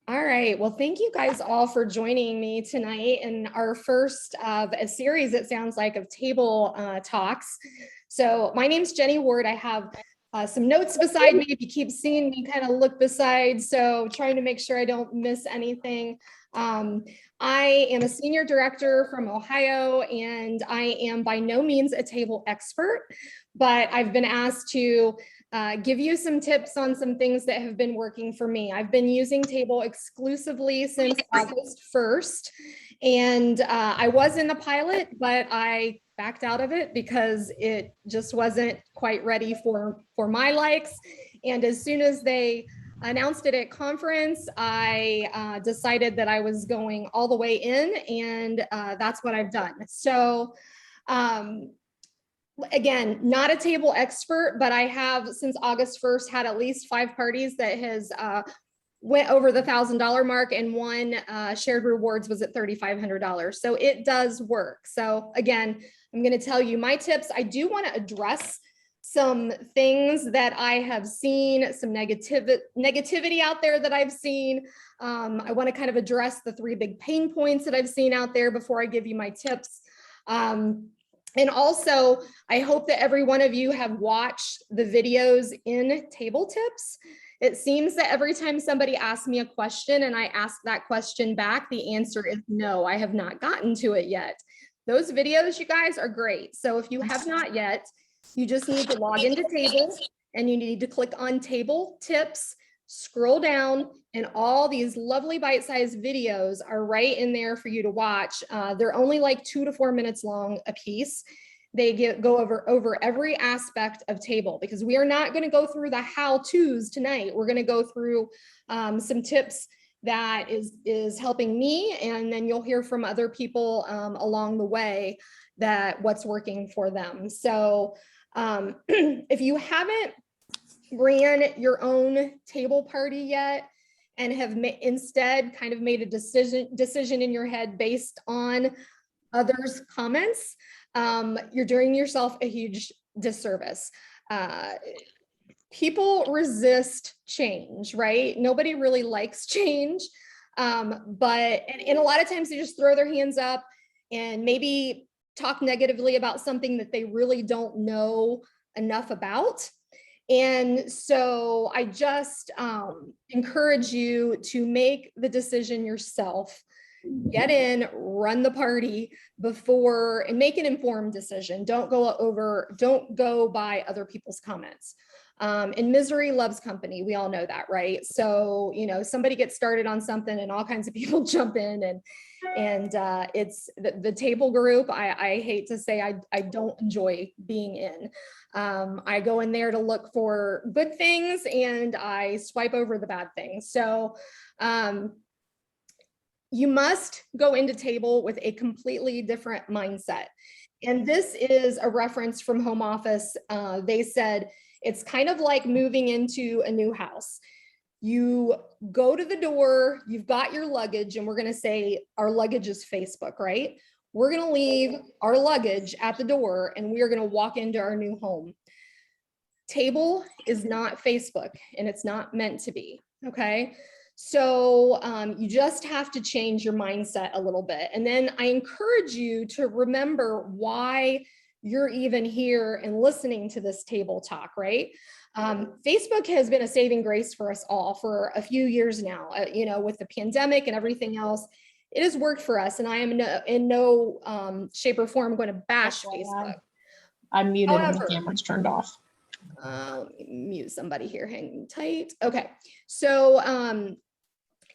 All right. Well, thank you guys all for joining me tonight in our first of a series, it sounds like, of table talks. So my name's Jenny Ward. I have some notes beside me. If you keep seeing me kind of look beside, so trying to make sure I don't miss anything. I am a senior director from Ohio, and I am by no means a table expert, but I've been asked to give you some tips on some things that have been working for me. I've been using Table exclusively since August 1st, and I was in the pilot, but I backed out of it because it just wasn't quite ready for my likes. And as soon as they announced it at conference, I decided that I was going all the way in, and that's what I've done. So again, not a table expert, but I have since August 1st had at least 5 parties that has went over the $1,000 mark, and one shared rewards was at $3,500. So it does work. So again, I'm going to tell you my tips. I do want to address some things that I have seen, some negativity out there that I've seen. I want to kind of address the 3 big pain points that I've seen out there before I give you my tips. And also, I hope that every one of you have watched the videos in Table Tips. It seems that every time somebody asks me a question and I ask that question back, the answer is no, I have not gotten to it yet. Those videos, you guys, are great. So if you have not yet, you just need to log into Table and you need to click on Table Tips, scroll down, and all these lovely bite-sized videos are right in there for you to watch. They're only like 2 to 4 minutes long a piece. They go over every aspect of Table, because we are not going to go through the how-tos tonight. We're going to go through some tips that is helping me, and then you'll hear from other people along the way that what's working for them. So if you haven't ran your own table party yet and have instead kind of made a decision in your head based on others' comments, you're doing yourself a huge disservice. People resist change, right? Nobody really likes change, but a lot of times they just throw their hands up and maybe talk negatively about something that they really don't know enough about. And so I just encourage you to make the decision yourself, get in, run the party before, and make an informed decision. Don't go by other people's comments. And misery loves company. We all know that, right? So, somebody gets started on something and all kinds of people jump in, and it's the table group. I hate to say I don't enjoy being in. I go in there to look for good things and I swipe over the bad things. So you must go into Table with a completely different mindset. And this is a reference from Home Office. They said it's kind of like moving into a new house. You go to the door, you've got your luggage, and we're going to say our luggage is Facebook, right? We're going to leave our luggage at the door and we are going to walk into our new home. Table is not Facebook, and it's not meant to be, okay? So you just have to change your mindset a little bit. And then I encourage you to remember why you're even here and listening to this table talk, right? Facebook has been a saving grace for us all for a few years now, with the pandemic and everything else. It has worked for us, and I am in no shape or form going to bash Facebook. I'm muted and the camera's turned off. Mute somebody here, hang tight. Okay, so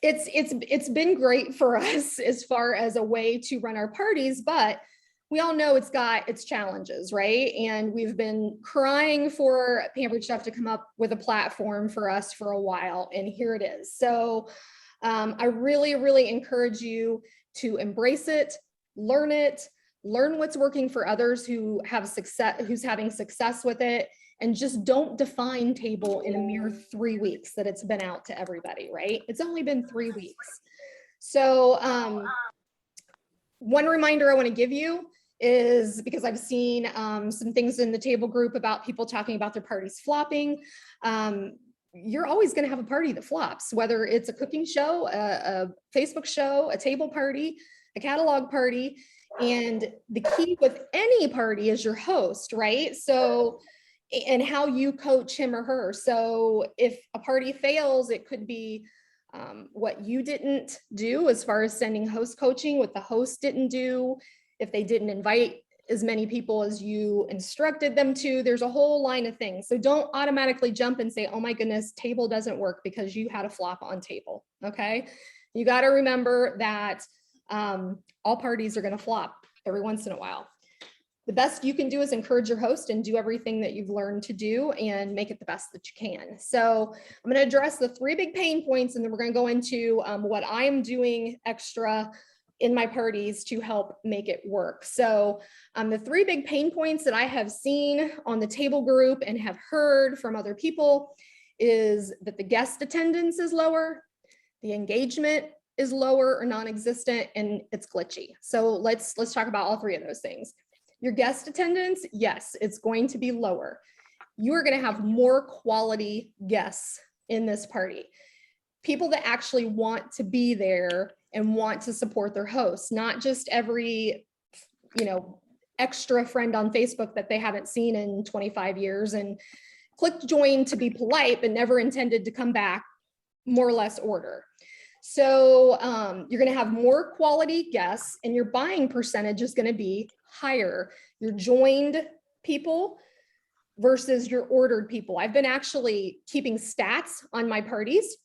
it's been great for us as far as a way to run our parties, but we all know it's got its challenges, right? And we've been crying for Pampered Chef to come up with a platform for us for a while, and here it is. So I really, really encourage you to embrace it, learn what's working for others who have success, who's having success with it, and just don't define Table in a mere 3 weeks that it's been out to everybody, right? It's only been 3 weeks. So one reminder I want to give you is, because I've seen some things in the Table group about people talking about their parties flopping. you're always going to have a party that flops, whether it's a cooking show, a Facebook show, a table party, a catalog party. And the key with any party is your host, right? So, and how you coach him or her. So if a party fails, it could be what you didn't do as far as sending host coaching, what the host didn't do, if they didn't invite as many people as you instructed them to. There's a whole line of things. So don't automatically jump and say, oh my goodness, table doesn't work because you had a flop on table. Okay. You got to remember that all parties are going to flop every once in a while. The best you can do is encourage your host and do everything that you've learned to do and make it the best that you can. So I'm going to address the 3 big pain points, and then we're going to go into what I am doing extra in my parties to help make it work. So the 3 big pain points that I have seen on the table group and have heard from other people is that the guest attendance is lower, the engagement is lower or non-existent, and it's glitchy. So let's talk about all 3 of those things. Your guest attendance, yes, it's going to be lower. You are going to have more quality guests in this party. People that actually want to be there and want to support their hosts, not just every, extra friend on Facebook that they haven't seen in 25 years and clicked join to be polite, but never intended to come back, more or less order. So you're going to have more quality guests, and your buying percentage is going to be higher. Your joined people versus your ordered people. I've been actually keeping stats on my parties,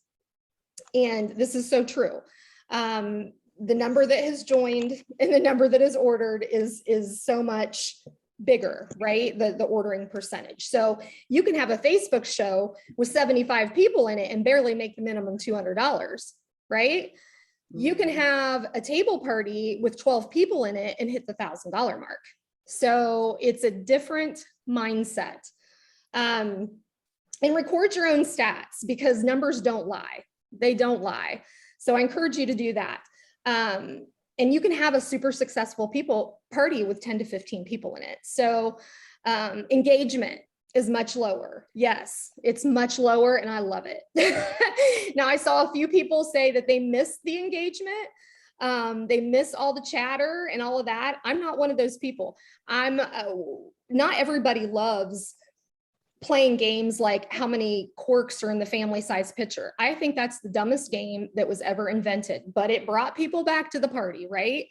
and this is so true. The number that has joined and the number that is ordered is so much bigger, right? The ordering percentage. So you can have a Facebook show with 75 people in it and barely make the minimum $200, right? You can have a table party with 12 people in it and hit the $1,000 mark. So it's a different mindset. And record your own stats, because numbers don't lie. They don't lie. So I encourage you to do that. And you can have a super successful party with 10 to 15 people in it. So engagement is much lower. Yes, it's much lower, and I love it. Now, I saw a few people say that they missed the engagement. They miss all the chatter and all of that. I'm not one of those people. Not everybody loves playing games like how many corks are in the family size pitcher. I think that's the dumbest game that was ever invented, but it brought people back to the party, right?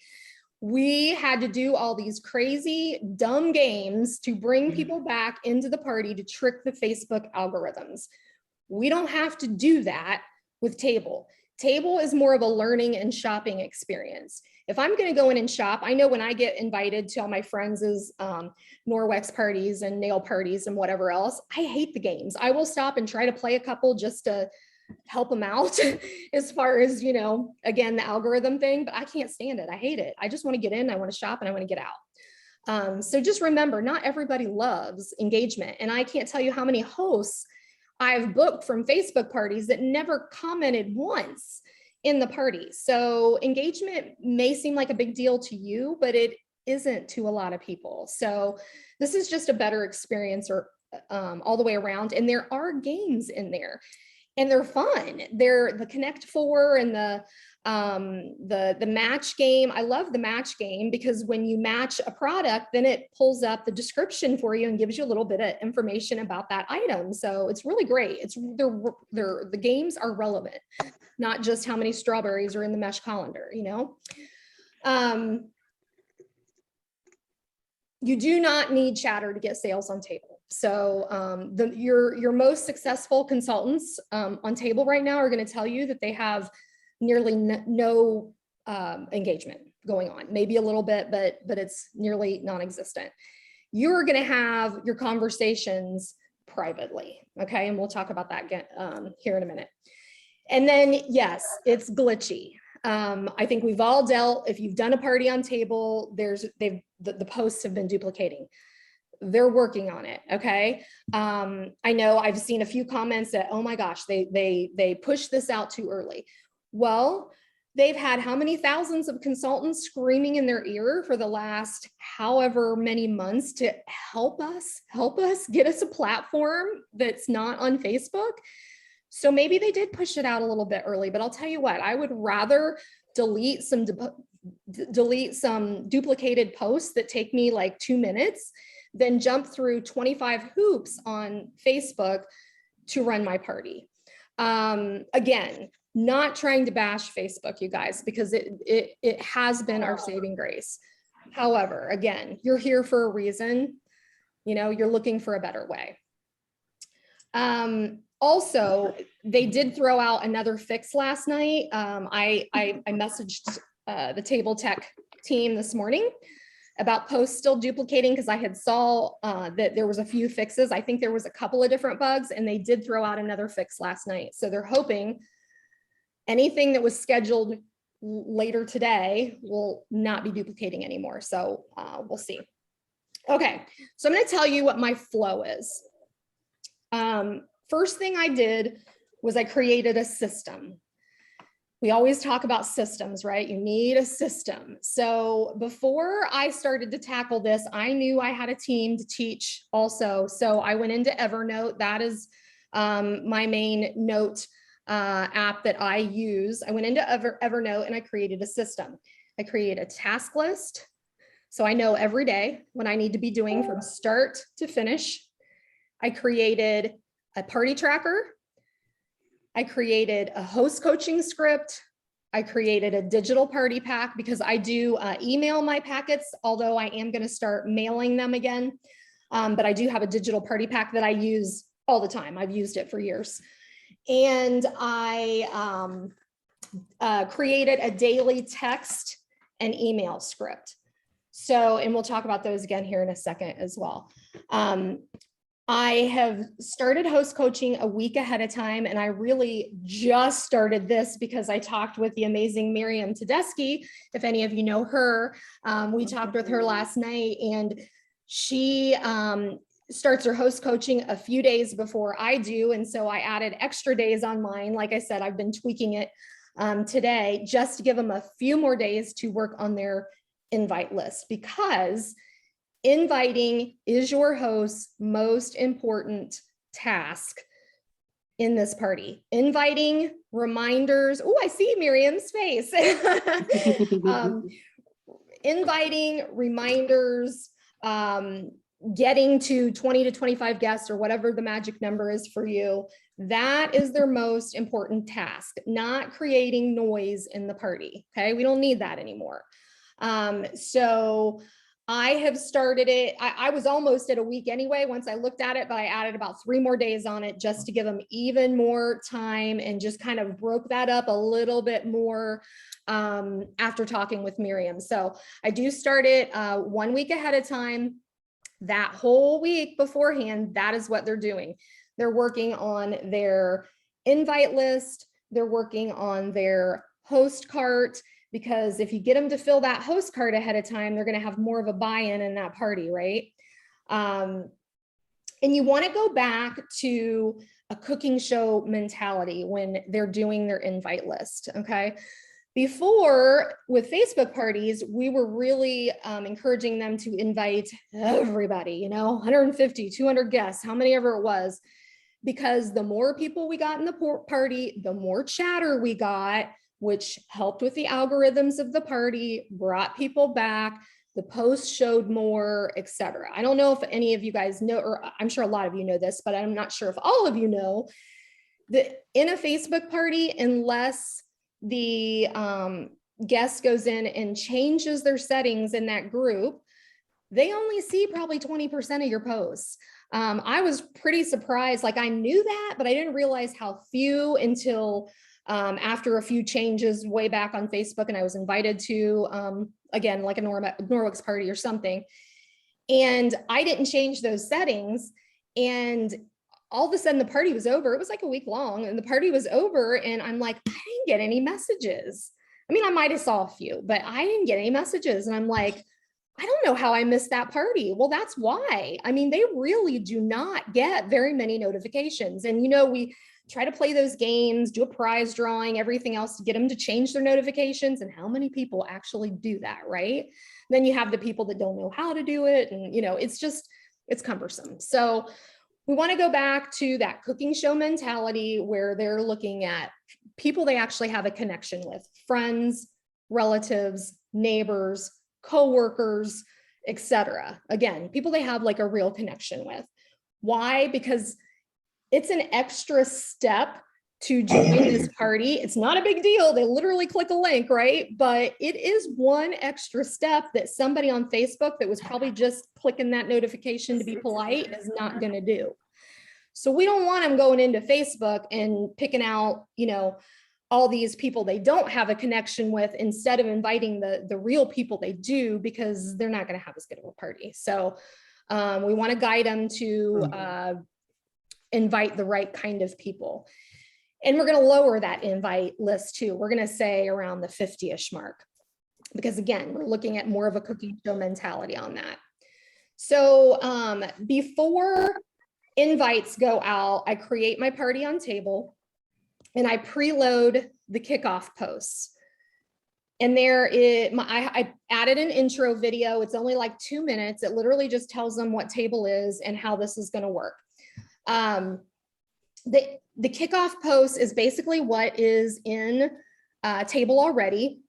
We had to do all these crazy, dumb games to bring people back into the party to trick the Facebook algorithms. We don't have to do that with Table. Table is more of a learning and shopping experience. If I'm going to go in and shop, I know when I get invited to all my friends' Norwex parties and nail parties and whatever else, I hate the games. I will stop and try to play a couple just to help them out as far as, again, the algorithm thing, but I can't stand it. I hate it. I just want to get in, I want to shop, and I want to get out. So just remember, not everybody loves engagement. And I can't tell you how many hosts I've booked from Facebook parties that never commented once in the party. So engagement may seem like a big deal to you, but it isn't to a lot of people. So this is just a better experience all the way around. And there are games in there, and they're fun. They're the Connect Four and the match game. I love the match game because when you match a product, then it pulls up the description for you and gives you a little bit of information about that item. So it's really great. The games are relevant, not just how many strawberries are in the mesh colander, You do not need chatter to get sales on Table. So your most successful consultants on Table right now are going to tell you that they have nearly no engagement going on, maybe a little bit, but it's nearly non-existent. You're going to have your conversations privately, okay? And we'll talk about that here in a minute. And then, yes, it's glitchy. I think we've all dealt, if you've done a party on Table, the posts have been duplicating. They're working on it. Okay. I know I've seen a few comments that, oh my gosh, they pushed this out too early. Well, they've had how many thousands of consultants screaming in their ear for the last however many months to help us get us a platform that's not on Facebook. So maybe they did push it out a little bit early, but I'll tell you what, I would rather delete some duplicated posts that take me like 2 minutes than jump through 25 hoops on Facebook to run my party. Again, not trying to bash Facebook, you guys, because it has been our saving grace. However, again, you're here for a reason. You know, you're looking for a better way. Also, they did throw out another fix last night. I messaged the Table Tech team this morning about posts still duplicating because I had saw that there was a few fixes. I think there was a couple of different bugs, and they did throw out another fix last night. So they're hoping anything that was scheduled later today will not be duplicating anymore. So we'll see. Okay, so I'm going to tell you what my flow is. First thing I did was I created a system. We always talk about systems, right? You need a system. So before I started to tackle this, I knew I had a team to teach also. So I went into Evernote. That is my main note app that I use. I went into Evernote and I created a system. I created a task list. So I know every day what I need to be doing from start to finish. I created a party tracker. I created a host coaching script. I created a digital party pack because I do email my packets, although I am going to start mailing them again. But I do have a digital party pack that I use all the time. I've used it for years. And I created a daily text and email script. So, and we'll talk about those again here in a second as well. I have started host coaching a week ahead of time, and I really just started this because I talked with the amazing Miriam Tedeschi. If any of you know her, we talked with her last night, and she starts her host coaching a few days before I do. And so I added extra days on mine. Like I said, I've been tweaking it today just to give them a few more days to work on their invite list, because inviting is your host's most important task in this party. Inviting, reminders. Oh, I see Miriam's face. Inviting, reminders, getting to 20 to 25 guests or whatever the magic number is for you. That is their most important task, not creating noise in the party. Okay, we don't need that anymore. So I have started it. I was almost at a week anyway, once I looked at it, but I added about 3 more days on it just to give them even more time, and just kind of broke that up a little bit more after talking with Miriam. So I do start it 1 week ahead of time. That whole week beforehand, that is what they're doing. They're working on their invite list. They're working on their host cart, because if you get them to fill that host card ahead of time, they're going to have more of a buy-in in that party, right? And you want to go back to a cooking show mentality when they're doing their invite list, okay? Before, with Facebook parties, we were really encouraging them to invite everybody, you know, 150, 200 guests, how many ever it was, because the more people we got in the party, the more chatter we got, which helped with the algorithms of the party, brought people back, the posts showed more, etc. I don't know if any of you guys know, or I'm sure a lot of you know this, but I'm not sure if all of you know that in a Facebook party, unless the guest goes in and changes their settings in that group, they only see probably 20% of your posts. I was pretty surprised. Like, I knew that, but I didn't realize how few until after a few changes way back on Facebook, and I was invited to, again, like a Norwex party or something. And I didn't change those settings. And all of a sudden the party was over. It was like a week long, and the party was over. And I'm like, I didn't get any messages. I mean, I might've saw a few, but I didn't get any messages. And I'm like, I don't know how I missed that party. Well, that's why. I mean, they really do not get very many notifications. And, you know, we try to play those games, do a prize drawing, everything else to get them to change their notifications. And how many people actually do that, right? Then you have the people that don't know how to do it. And, you know, it's cumbersome. So we want to go back to that cooking show mentality where they're looking at people they actually have a connection with, friends, relatives, neighbors, coworkers, etc. Again, people they have like a real connection with. Why? Because it's an extra step to join this party. It's not a big deal. They literally click a link, right? But it is one extra step that somebody on Facebook that was probably just clicking that notification to be polite is not going to do. So we don't want them going into Facebook and picking out, all these people they don't have a connection with instead of inviting the real people they do, because they're not going to have as good of a party. So we want to guide them to invite the right kind of people. And we're going to lower that invite list too. We're going to say around the 50-ish mark, because again, we're looking at more of a cooking show mentality on that. So before invites go out, I create my party on table and I preload the kickoff posts. And I added an intro video. It's only like 2 minutes. It literally just tells them what table is and how this is going to work. The kickoff post is basically what is in table already.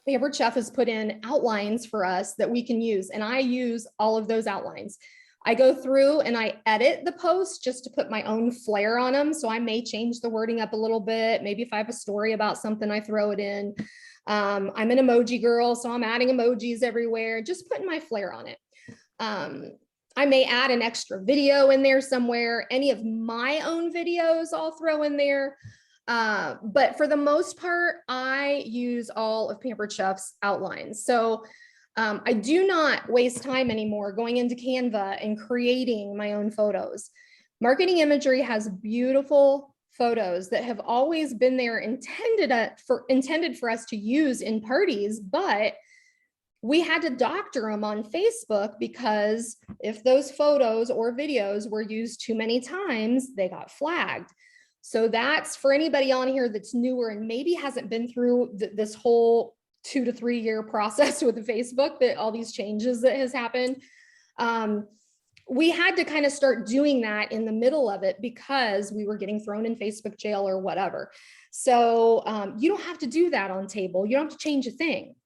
Pampered Chef has put in outlines for us that we can use, and I use all of those outlines. I go through and I edit the post just to put my own flair on them. So I may change the wording up a little bit. Maybe if I have a story about something, I throw it in. I'm an emoji girl, so I'm adding emojis everywhere, just putting my flair on it. I may add an extra video in there somewhere. Any of my own videos I'll throw in there. But for the most part, I use all of Pampered Chef's outlines. So I do not waste time anymore going into Canva and creating my own photos. Marketing Imagery has beautiful photos that have always been there intended for us to use in parties, but we had to doctor them on Facebook because if those photos or videos were used too many times, they got flagged. So that's for anybody on here that's newer and maybe hasn't been through this whole 2 to 3 year process with the Facebook, that all these changes that has happened. We had to kind of start doing that in the middle of it because we were getting thrown in Facebook jail or whatever. So you don't have to do that on table. You don't have to change a thing.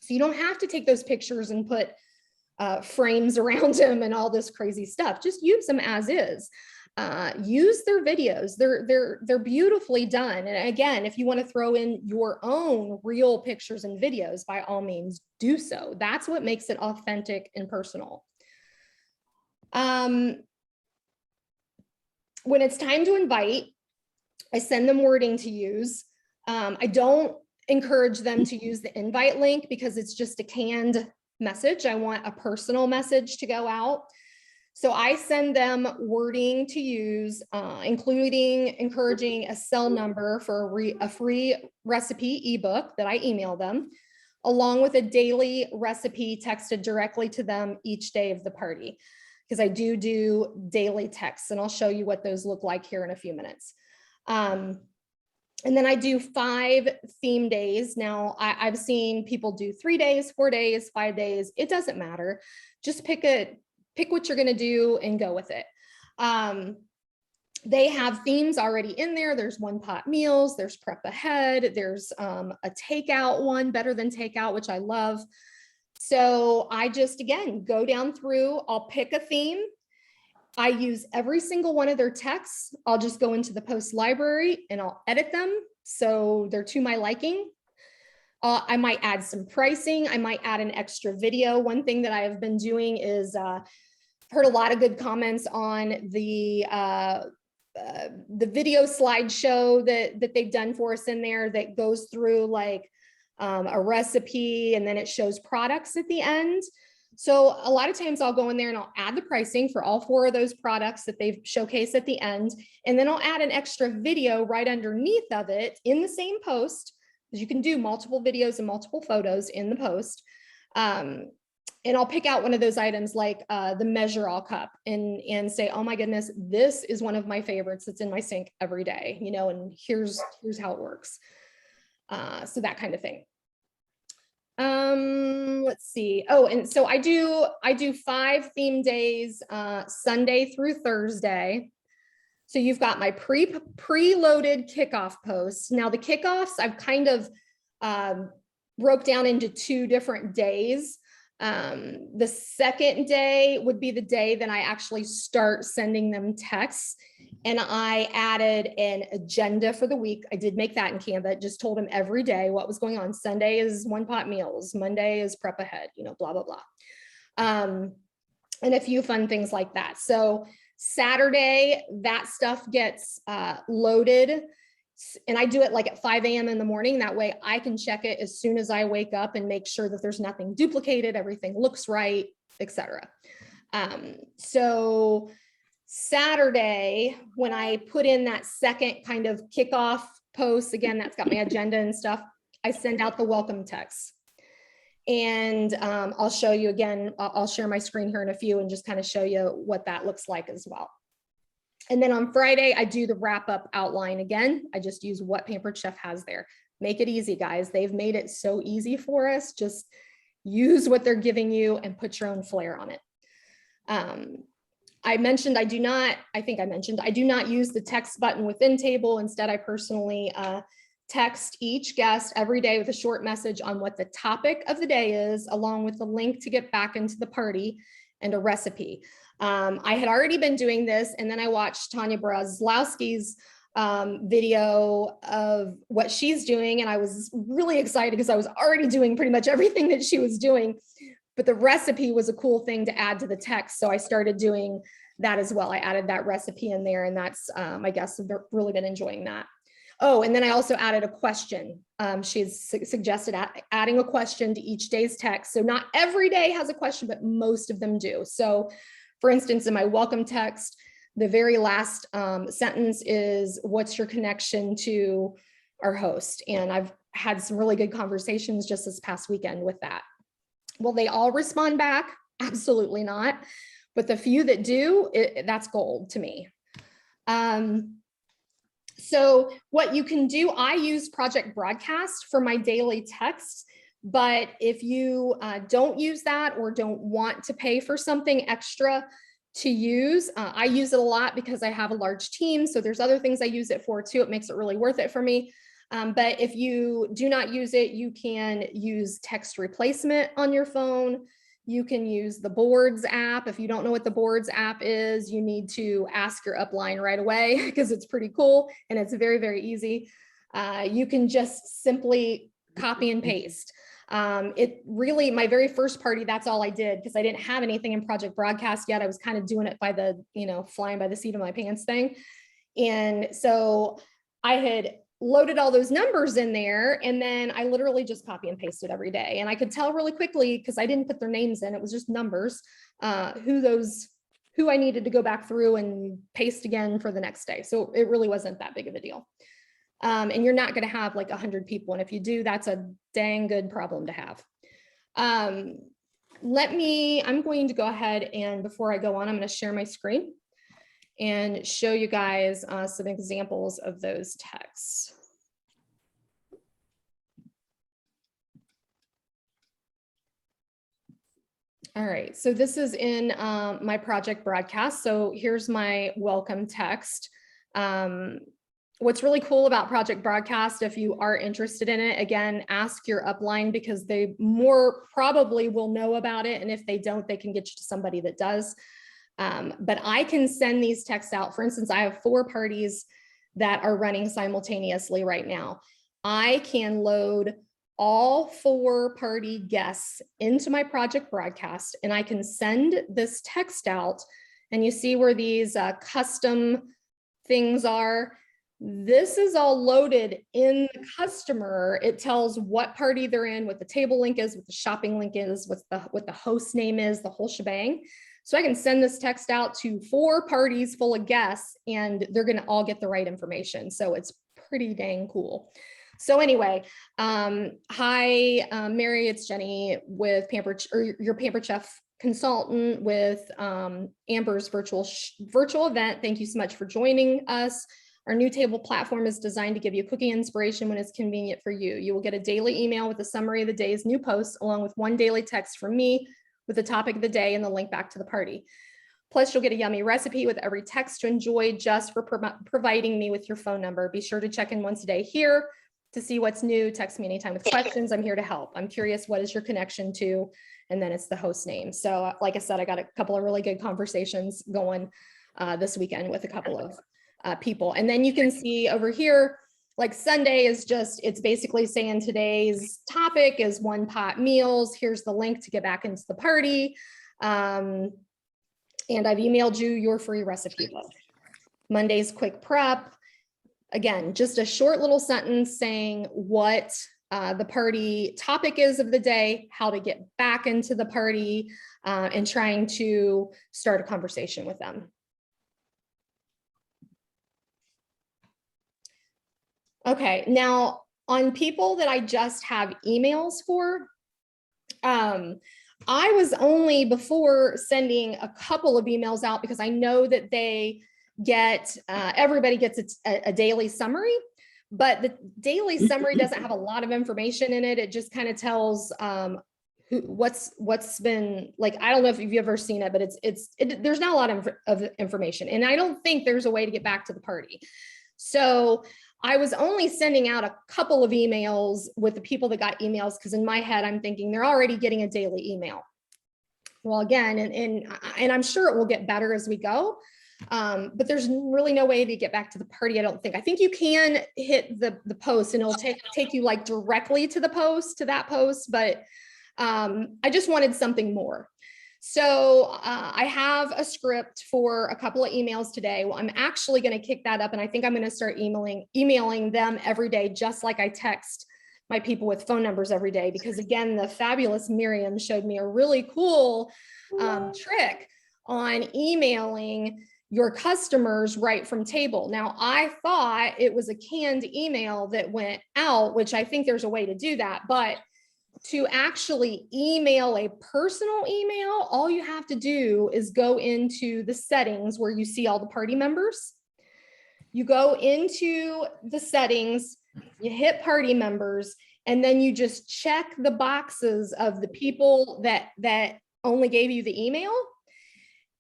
So you don't have to take those pictures and put frames around them and all this crazy stuff. Just use them as is. Use their videos. They're beautifully done. And again, if you want to throw in your own real pictures and videos, by all means do so. That's what makes it authentic and personal. When it's time to invite, I send them wording to use. I don't encourage them to use the invite link because it's just a canned message. I want a personal message to go out. So I send them wording to use, including encouraging a cell number for a free recipe ebook that I email them, along with a daily recipe texted directly to them each day of the party, because I do daily texts, and I'll show you what those look like here in a few minutes. And then I do 5 theme days. Now I've seen people do 3 days, 4 days, 5 days. It doesn't matter. Just pick what you're going to do and go with it. They have themes already in there. There's one pot meals, there's prep ahead, there's a takeout one, better than takeout, which I love. So I just, again, go down through, I'll pick a theme. I use every single one of their texts. I'll just go into the post library and I'll edit them so they're to my liking. I might add some pricing. I might add an extra video. One thing that I have been doing is heard a lot of good comments on the video slideshow that they've done for us in there that goes through like a recipe and then it shows products at the end. So a lot of times I'll go in there and I'll add the pricing for all 4 of those products that they've showcased at the end. And then I'll add an extra video right underneath of it in the same post, because you can do multiple videos and multiple photos in the post. And I'll pick out one of those items like the Measure All cup and say, oh my goodness, this is one of my favorites. It's in my sink every day, and here's how it works. So that kind of thing. Let's see. Oh, and so I do 5 theme days, Sunday through Thursday. So you've got my preloaded kickoff posts. Now the kickoffs I've kind of broke down into 2 different days. The second day would be the day that I actually start sending them texts, and I added an agenda for the week. I did make that in Canva. It just told them every day what was going on. Sunday is one pot meals. Monday is prep ahead, blah, blah, blah. And a few fun things like that. So Saturday, that stuff gets loaded, and I do it like at 5 a.m. in the morning. That way I can check it as soon as I wake up and make sure that there's nothing duplicated, everything looks right, etc. So Saturday, when I put in that second kind of kickoff post, again, that's got my agenda and stuff, I send out the welcome text. And I'll show you again, I'll share my screen here in a few and just kind of show you what that looks like as well. And then on Friday, I do the wrap up outline again. I just use what Pampered Chef has there. Make it easy, guys. They've made it so easy for us. Just use what they're giving you and put your own flair on it. I mentioned, I do not use the text button within Table. Instead, I personally text each guest every day with a short message on what the topic of the day is, along with the link to get back into the party and a recipe. I had already been doing this, and then I watched Tanya Brazlowski's video of what she's doing, and I was really excited because I was already doing pretty much everything that she was doing, but the recipe was a cool thing to add to the text, so I started doing that as well. I added that recipe in there, and that's, I guess, I've really been enjoying that. Oh, and then I also added a question. She's suggested adding a question to each day's text. So not every day has a question, but most of them do. So for instance, in my welcome text, the very last sentence is, what's your connection to our host? And I've had some really good conversations just this past weekend with that. Will they all respond back? Absolutely not. But the few that do, that's gold to me. So what you can do, I use Project Broadcast for my daily texts, but if you don't use that or don't want to pay for something extra to use, I use it a lot because I have a large team. So there's other things I use it for too. It makes it really worth it for me. But if you do not use it, you can use text replacement on your phone. You can use the Boards app. If you don't know what the Boards app is, you need to ask your upline right away because it's pretty cool and it's very, very easy. You can just simply copy and paste. It really, my very first party, that's all I did because I didn't have anything in Project Broadcast yet. I was kind of doing it by the, flying by the seat of my pants thing. And so I had loaded all those numbers in there, and then I literally just copy and pasted every day. And I could tell really quickly, because I didn't put their names in, it was just numbers, who I needed to go back through and paste again for the next day. So it really wasn't that big of a deal. And you're not going to have like 100 people. And if you do, that's a dang good problem to have. I'm going to go ahead, and before I go on, I'm going to share my screen and show you guys some examples of those texts. All right, so this is in my Project Broadcast. So here's my welcome text. What's really cool about Project Broadcast, if you are interested in it, again, ask your upline because they more probably will know about it. And if they don't, they can get you to somebody that does. But I can send these texts out. For instance, I have 4 parties that are running simultaneously right now. I can load all 4 party guests into my Project Broadcast, and I can send this text out. And you see where these custom things are. This is all loaded in the customer. It tells what party they're in, what the table link is, what the shopping link is, what the host name is, the whole shebang. So I can send this text out to 4 parties full of guests, and they're going to all get the right information. So it's pretty dang cool. So anyway, hi, Mary, it's Jenny with your Pampered Chef consultant with Amber's virtual event. Thank you so much for joining us. Our new table platform is designed to give you cooking inspiration when it's convenient for you. You will get a daily email with a summary of the day's new posts, along with one daily text from me with the topic of the day and the link back to the party. Plus, you'll get a yummy recipe with every text to enjoy just for providing me with your phone number. Be sure to check in once a day here to see what's new. Text me anytime with questions. I'm here to help. I'm curious, what is your connection to? And then it's the host name. So like I said, I got a couple of really good conversations going this weekend with a couple of people. And then you can see over here, like Sunday is just, it's basically saying today's topic is one pot meals. Here's the link to get back into the party. And I've emailed you your free recipe book. Monday's quick prep. Again, just a short little sentence saying what the party topic is of the day, how to get back into the party, and trying to start a conversation with them. Okay, now on people that I just have emails for, I was only before sending a couple of emails out because I know that they get, everybody gets a daily summary, but the daily summary doesn't have a lot of information in it. It just kind of tells what's been like. I don't know if you've ever seen it, but there's not a lot of information, and I don't think there's a way to get back to the party. So I was only sending out a couple of emails with the people that got emails, because in my head, I'm thinking they're already getting a daily email. Well, again, and I'm sure it will get better as we go, but there's really no way to get back to the party, I don't think. I think you can hit the post and it'll take you like directly to the post, to that post, but I just wanted something more. So I have a script for a couple of emails today. Well, I'm actually going to kick that up, and I think I'm going to start emailing them every day, just like I text my people with phone numbers every day, because again, the fabulous Miriam showed me a really cool trick on emailing your customers right from table. Now, I thought it was a canned email that went out, which I think there's a way to do that, but to actually email a personal email, all you have to do is go into the settings where you see all the party members. You go into the settings, you hit party members, and then you just check the boxes of the people that only gave you the email.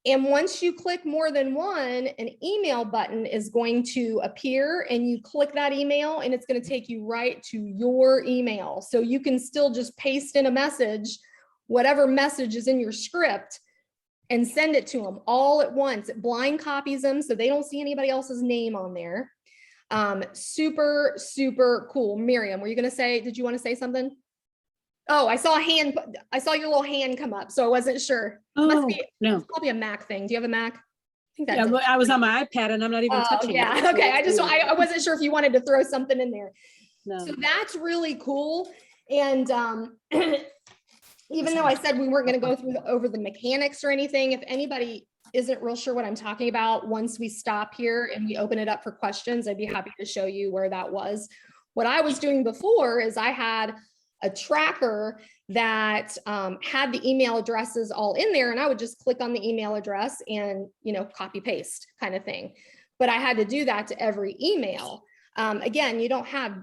And once you click more than one, an email button is going to appear, and you click that email and it's going to take you right to your email. So you can still just paste in a message, whatever message is in your script, and send it to them all at once. It blind copies them so they don't see anybody else's name on there. Super, super cool. Miriam, were you going to say, did you want to say something? Oh, I saw a hand. I saw your little hand come up, so I wasn't sure. Oh, no. It's probably a Mac thing. Do you have a Mac? I think Yeah, that's I was on my iPad and I'm not even touching yeah. it. Okay. I wasn't sure if you wanted to throw something in there. No. So that's really cool. And even though I said we weren't going to go over the mechanics or anything, if anybody isn't real sure what I'm talking about, once we stop here and we open it up for questions, I'd be happy to show you where that was. What I was doing before is I had a tracker that had the email addresses all in there, and I would just click on the email address and, copy paste kind of thing. But I had to do that to every email. Again, you don't have,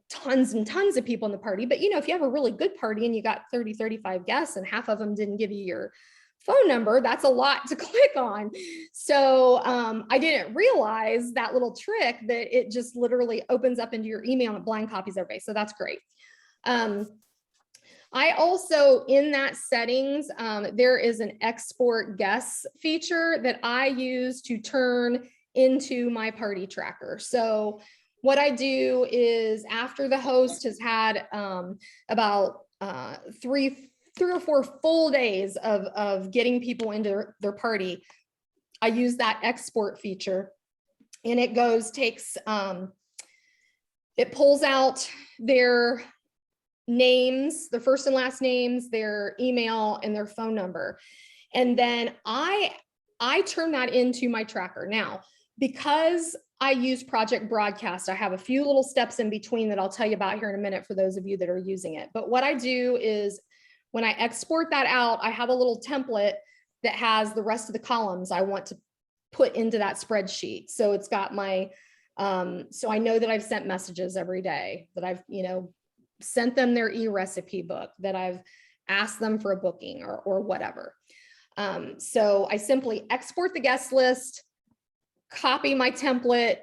tons and tons of people in the party, but if you have a really good party and you got 30, 35 guests and half of them didn't give you your phone number, that's a lot to click on. So I didn't realize that little trick, that it just literally opens up into your email and it blind copies everybody. So that's great. I also, in that settings, there is an export guests feature that I use to turn into my party tracker. So what I do is, after the host has had about three or four full days of getting people into their party, I use that export feature, and it it pulls out their names, their first and last names, their email, and their phone number. And then I turn that into my tracker. Now, because I use Project Broadcast, I have a few little steps in between that I'll tell you about here in a minute for those of you that are using it. But what I do is, when I export that out, I have a little template that has the rest of the columns I want to put into that spreadsheet. So it's got my So I know that I've sent messages every day, that I've, sent them their e-recipe book, that I've asked them for a booking or whatever. So I simply export the guest list, copy my template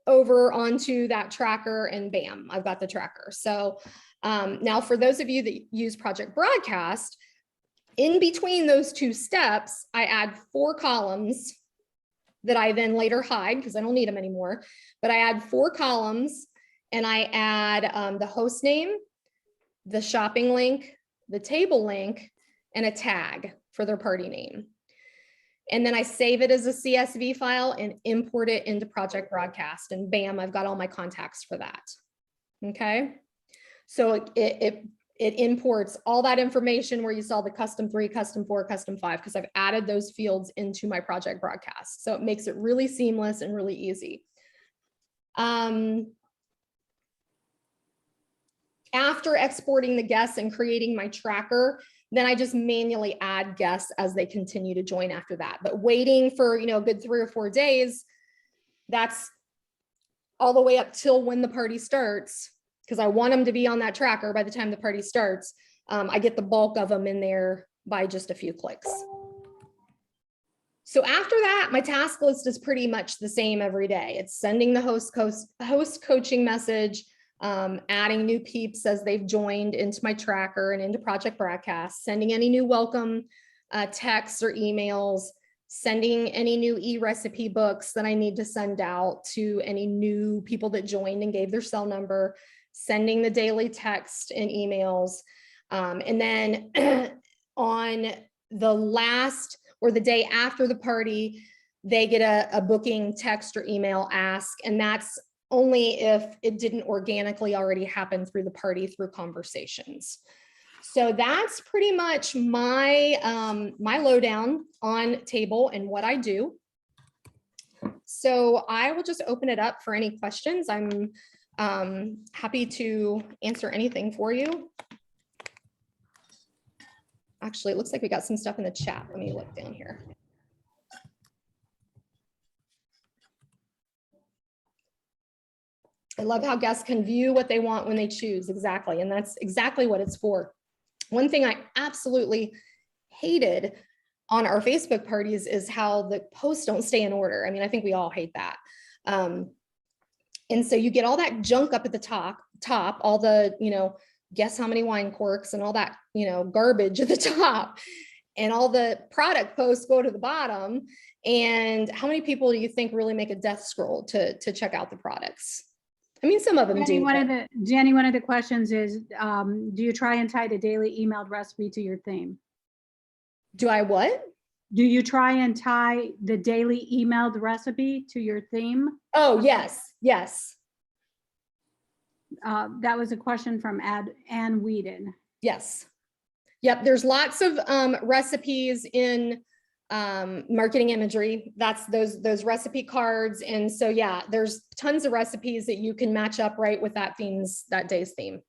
over onto that tracker, and bam, I've got the tracker. So now for those of you that use Project Broadcast, in between those two steps, I add 4 columns that I then later hide because I don't need them anymore. But I add 4 columns, and I add the host name, the shopping link, the table link, and a tag for their party name. And then I save it as a CSV file and import it into Project Broadcast, and bam, I've got all my contacts for that. Okay. So it imports all that information where you saw the custom 3, custom 4, custom 5, because I've added those fields into my Project Broadcast. So it makes it really seamless and really easy. After exporting the guests and creating my tracker, then I just manually add guests as they continue to join after that. But waiting for, a good 3 or 4 days, that's all the way up till when the party starts, because I want them to be on that tracker by the time the party starts. I get the bulk of them in there by just a few clicks. So after that, my task list is pretty much the same every day. It's sending the host coaching message, adding new peeps as they've joined into my tracker and into Project Broadcast, sending any new welcome texts or emails, sending any new e-recipe books that I need to send out to any new people that joined and gave their cell number, sending the daily text and emails. And then on the last or the day after the party, they get a booking text or email ask, and that's only if it didn't organically already happen through the party through conversations. So that's pretty much my my lowdown on Table and what I do. So I will just open it up for any questions. I'm happy to answer anything for you. Actually, it looks like we got some stuff in the chat. Let me look down here. I love how guests can view what they want when they choose. Exactly. And that's exactly what it's for. One thing I absolutely hated on our Facebook parties is how the posts don't stay in order. I mean, I think we all hate that. And so you get all that junk up at the top, all the, guess how many wine corks and all that, garbage at the top, and all the product posts go to the bottom. And how many people do you think really make a death scroll to check out the products? I mean, some of them Jenny, do. Jenny, one of the questions is, do you try and tie the daily emailed recipe to your theme? Do I what? Do you try and tie the daily emailed recipe to your theme? Oh, yes, yes. That was a question from Ann Whedon. Yes. Yep. There's lots of recipes in marketing imagery. That's those recipe cards. And so, yeah, there's tons of recipes that you can match up right with that day's theme.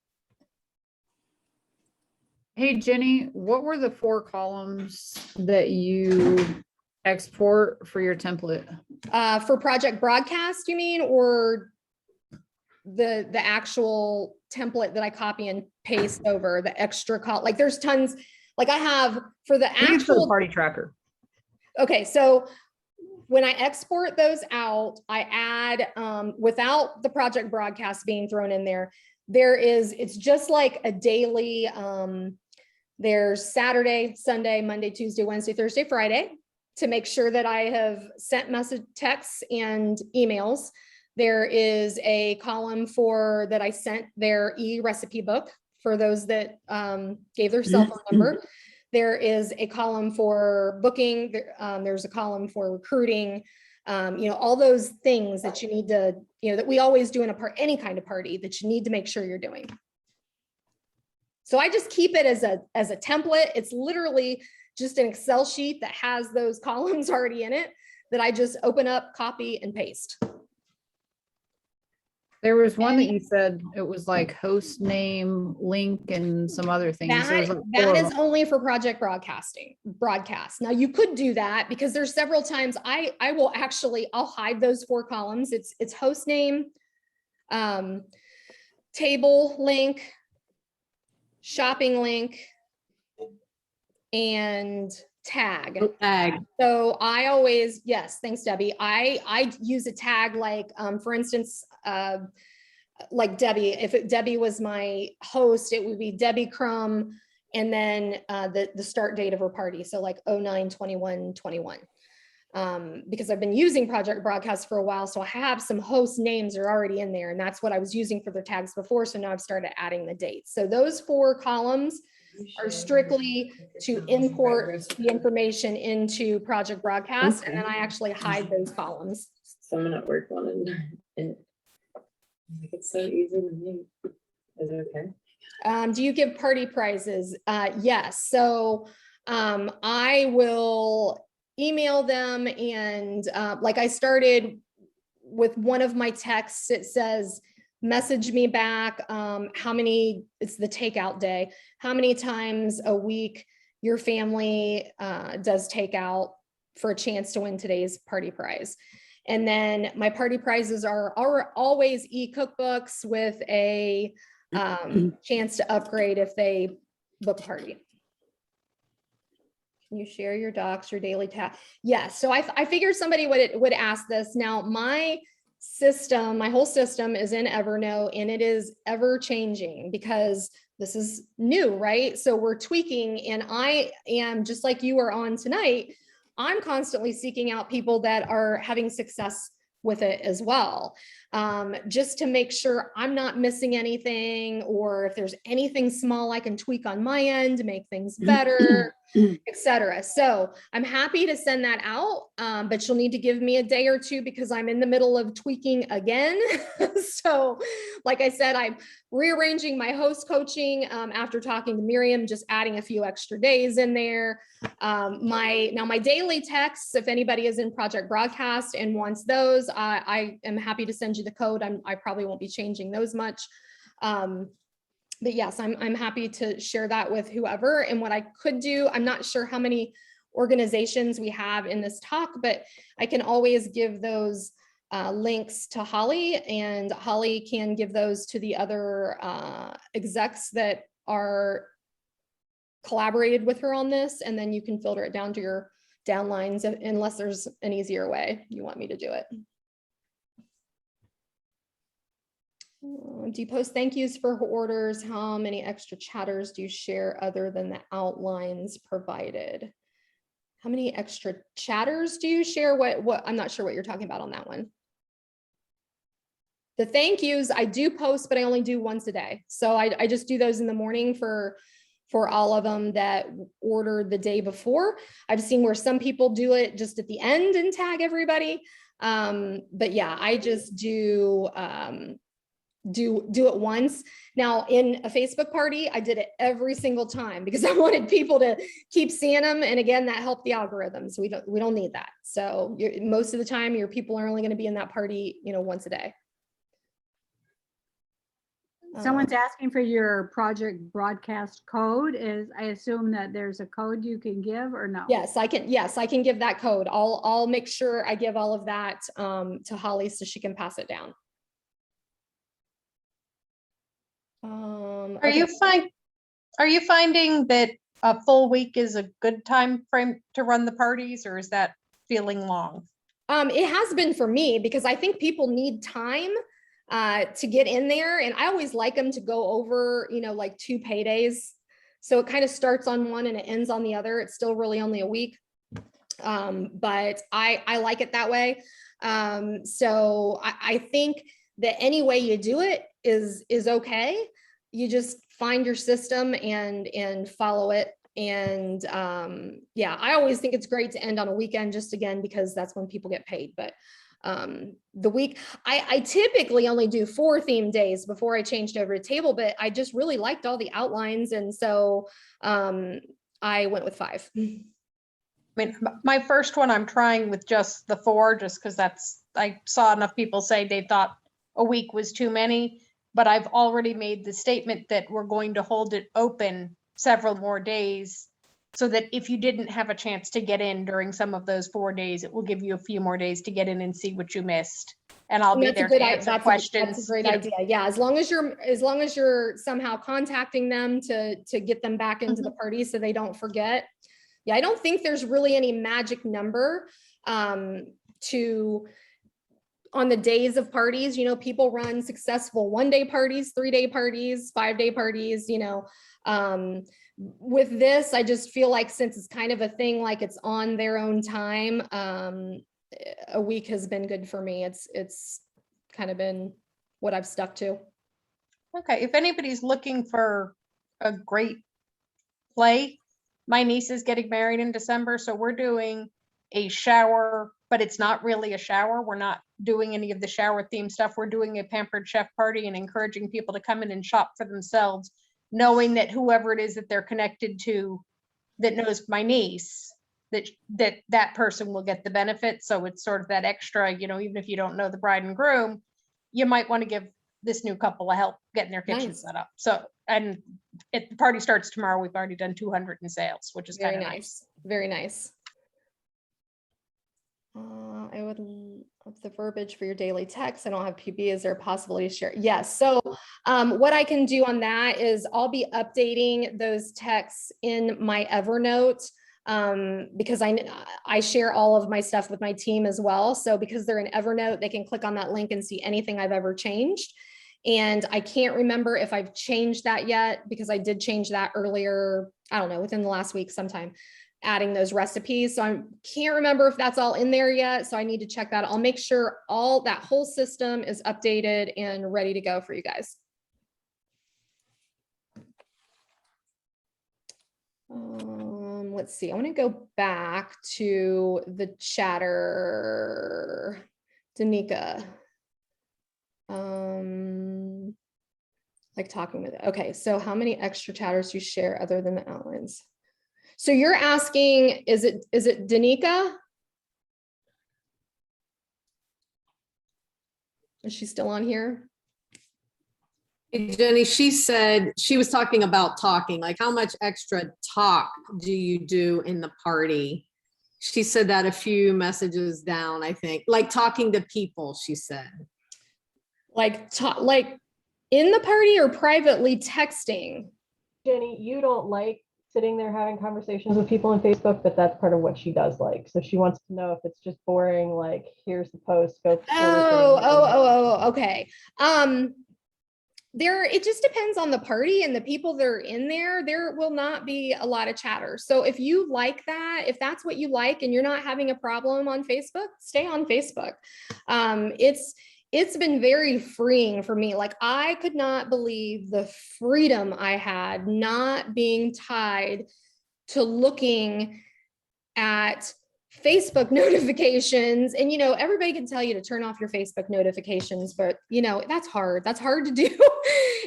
Hey, Jenny, what were the 4 columns that you export for your template? For Project Broadcast, you mean, or the actual template that I copy and paste over the extra like there's tons, like I have for the actual party tracker. Okay, so when I export those out, I add, without the Project Broadcast being thrown in there, it's just like a daily, there's Saturday, Sunday, Monday, Tuesday, Wednesday, Thursday, Friday, to make sure that I have sent message texts and emails. There is a column that I sent their e-recipe book for those that gave their cell phone number. There is a column for booking. There's a column for recruiting. All those things that you need to, that we always do in any kind of party that you need to make sure you're doing. So I just keep it as a template. It's literally just an Excel sheet that has those columns already in it that I just open up, copy, and paste. There was one that Okay. you said it was like host name, link, and some other things. There was That, like that 4 of is them. only for project broadcast. Now you could do that because there's several times I will actually, I'll hide those 4 columns. It's host name, table link, shopping link, and tag. Tag. So I always, yes, thanks Debbie. I use a tag like, for instance, like Debbie, if Debbie was my host, it would be Debbie Crum and then the start date of her party. So like 09/21/21. Because I've been using Project Broadcast for a while. So I have some host names are already in there and that's what I was using for their tags before. So now I've started adding the dates. So those 4 columns are strictly to import the information into Project Broadcast. And then I actually hide those columns. Someone at work wanted, and like, it's so easy to make. Is it okay? Do you give party prizes? Yes. So I will email them and like I started with one of my texts, it says, message me back how many, it's the takeout day, how many times a week your family does takeout for a chance to win today's party prize. And then my party prizes are always e-cookbooks with a chance to upgrade if they book a party. Can you share your docs, your daily task? Yes. So I figured somebody would ask this. Now my system, my whole system is in Evernote and it is ever changing because this is new, right? So we're tweaking and I am just like you are on tonight. I'm constantly seeking out people that are having success with it as well, just to make sure I'm not missing anything, or if there's anything small I can tweak on my end to make things better, etc. So I'm happy to send that out, but you'll need to give me a day or 2 because I'm in the middle of tweaking again. So like I said, I'm rearranging my host coaching after talking to Miriam, just adding a few extra days in there. My daily texts, if anybody is in Project Broadcast and wants those, I am happy to send you the code. I probably won't be changing those much. But yes, I'm happy to share that with whoever. And what I could do, I'm not sure how many organizations we have in this talk, but I can always give those links to Holly, and Holly can give those to the other execs that are collaborated with her on this, and then you can filter it down to your downlines unless there's an easier way you want me to do it. Do you post thank yous for orders? How many extra chatters do you share other than the outlines provided? How many extra chatters do you share? What I'm not sure what you're talking about on that one. The thank yous I do post, but I only do once a day. So I just do those in the morning for all of them that ordered the day before. I've seen where some people do it just at the end and tag everybody. But yeah, I just do it once. Now in a Facebook party, I did it every single time because I wanted people to keep seeing them. And again, that helped the algorithms. We don't need that. So most of the time your people are only going to be in that party, once a day. Someone's asking for your Project Broadcast code. I assume that there's a code you can give or no? Yes, I can give that code. I'll make sure I give all of that to Holly so she can pass it down. Are you finding that a full week is a good time frame to run the parties, or is that feeling long? It has been for me because I think people need time to get in there, and I always like them to go over, like 2 paydays. So it kind of starts on one and it ends on the other. It's still really only a week, but I like it that way. So I think that any way you do it is okay. You just find your system and follow it. And yeah, I always think it's great to end on a weekend, just again, because that's when people get paid. But the week, I typically only do 4 theme days before I changed over to table, but I just really liked all the outlines. And so I went with 5. I mean, my first one, I'm trying with just the 4, just because I saw enough people say they thought a week was too many, but I've already made the statement that we're going to hold it open several more days so that if you didn't have a chance to get in during some of those 4 days, it will give you a few more days to get in and see what you missed. And I'll And be that's a there good to i- answer that's a- questions. That's a great you know. idea. Yeah, as long as you're somehow contacting them to get them back into the party so they don't forget. Yeah, I don't think there's really any magic number to on the days of parties. You know, people run successful 1-day parties, 3-day parties, 5-day parties, you know. With this, I just feel like since it's kind of a thing, like it's on their own time, a week has been good for me. It's kind of been what I've stuck to. Okay, if anybody's looking for a great play, my niece is getting married in December, so we're doing a shower, but it's not really a shower. We're not doing any of the shower theme stuff. We're doing a pampered chef party and encouraging people to come in and shop for themselves, knowing that whoever it is that they're connected to that knows my niece, that person will get the benefit. So it's sort of that extra, you know, even if you don't know the bride and groom, you might want to give this new couple a help getting their kitchen Nice. set up. So, and the party starts tomorrow. We've already done 200 in sales, which is Very kind of nice. nice. Very nice. I would love the verbiage for your daily text. I don't have PB. Is there a possibility to share? Yes. So what I can do on that is I'll be updating those texts in my Evernote because I share all of my stuff with my team as well. So because they're in Evernote, they can click on that link and see anything I've ever changed. And I can't remember if I've changed that yet because I did change that earlier. I don't know, within the last week sometime, adding those recipes. So I can't remember if that's all in there yet. So I need to check that. I'll make sure all that whole system is updated and ready to go for you guys. Let's see. I want to go back to the chatter. Danica. Like talking with it. Okay, so how many extra chatters do you share other than the outlines? So you're asking, is it Danica? Is she still on here? Hey, Jenny, she said, she was talking about talking, like how much extra talk do you do in the party? She said that a few messages down, I think, like talking to people, she said. Like in the party or privately texting? Jenny, you don't like sitting there having conversations with people on Facebook, but that's part of what she does like. So she wants to know if it's just boring, like here's the post, go. Okay. It just depends on the party and the people that are in there. There will not be a lot of chatter. So if you like that, if that's what you like and you're not having a problem on Facebook, stay on Facebook. It's been very freeing for me. Like I could not believe the freedom I had not being tied to looking at Facebook notifications. And, you know, everybody can tell you to turn off your Facebook notifications, but you know, that's hard. That's hard to do.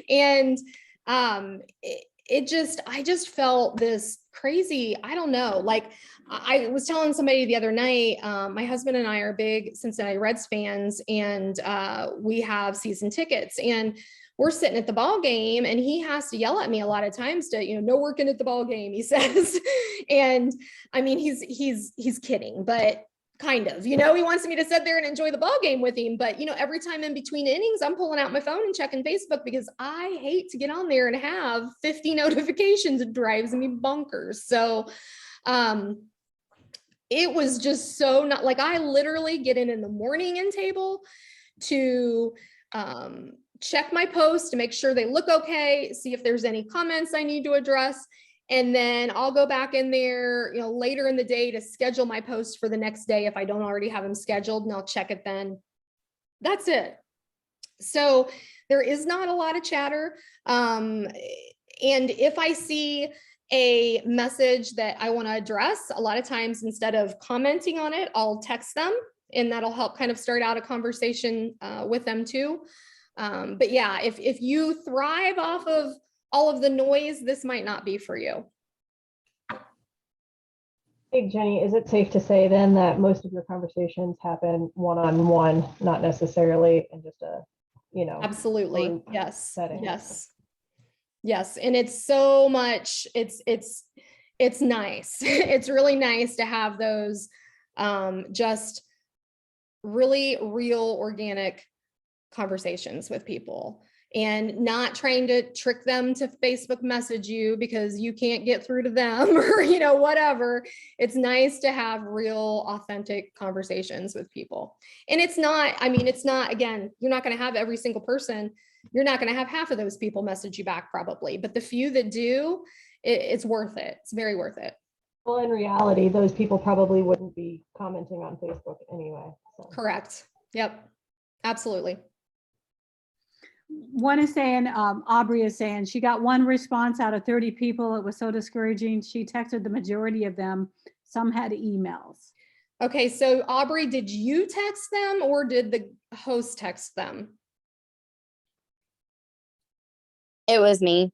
And I just felt this crazy, I don't know, like I was telling somebody the other night, my husband and I are big Cincinnati Reds fans, and we have season tickets, and we're sitting at the ball game, and he has to yell at me a lot of times to, you know, no working at the ball game, he says. And I mean, he's kidding, but kind of, you know, he wants me to sit there and enjoy the ball game with him. But, you know, every time in between innings, I'm pulling out my phone and checking Facebook because I hate to get on there and have 50 notifications. It drives me bonkers. So, it was just so not like I literally get in the morning in table to check my posts to make sure they look okay, see if there's any comments I need to address. And then I'll go back in there, you know, later in the day to schedule my post for the next day if I don't already have them scheduled, and I'll check it then. That's it. So there is not a lot of chatter. And if I see a message that I want to address, a lot of times instead of commenting on it, I'll text them, and that'll help kind of start out a conversation with them too. But yeah, if you thrive off of all of the noise, this might not be for you. Hey, Jenny, is it safe to say then that most of your conversations happen one-on-one, not necessarily in just a you know. Absolutely. group Yes. setting. Yes. Yes. And it's so much, it's nice. It's really nice to have those just really real organic conversations with people and not trying to trick them to Facebook message you because you can't get through to them or, whatever. It's nice to have real, authentic conversations with people. And it's not, again, you're not going to have every single person. You're not going to have half of those people message you back probably, but the few that do, it's worth it. It's very worth it. Well, in reality, those people probably wouldn't be commenting on Facebook anyway. So. Correct. Yep. Absolutely. One is saying, Aubrey is saying she got one response out of 30 people. It was so discouraging. She texted the majority of them. Some had emails. Okay. So Aubrey, did you text them or did the host text them? It was me.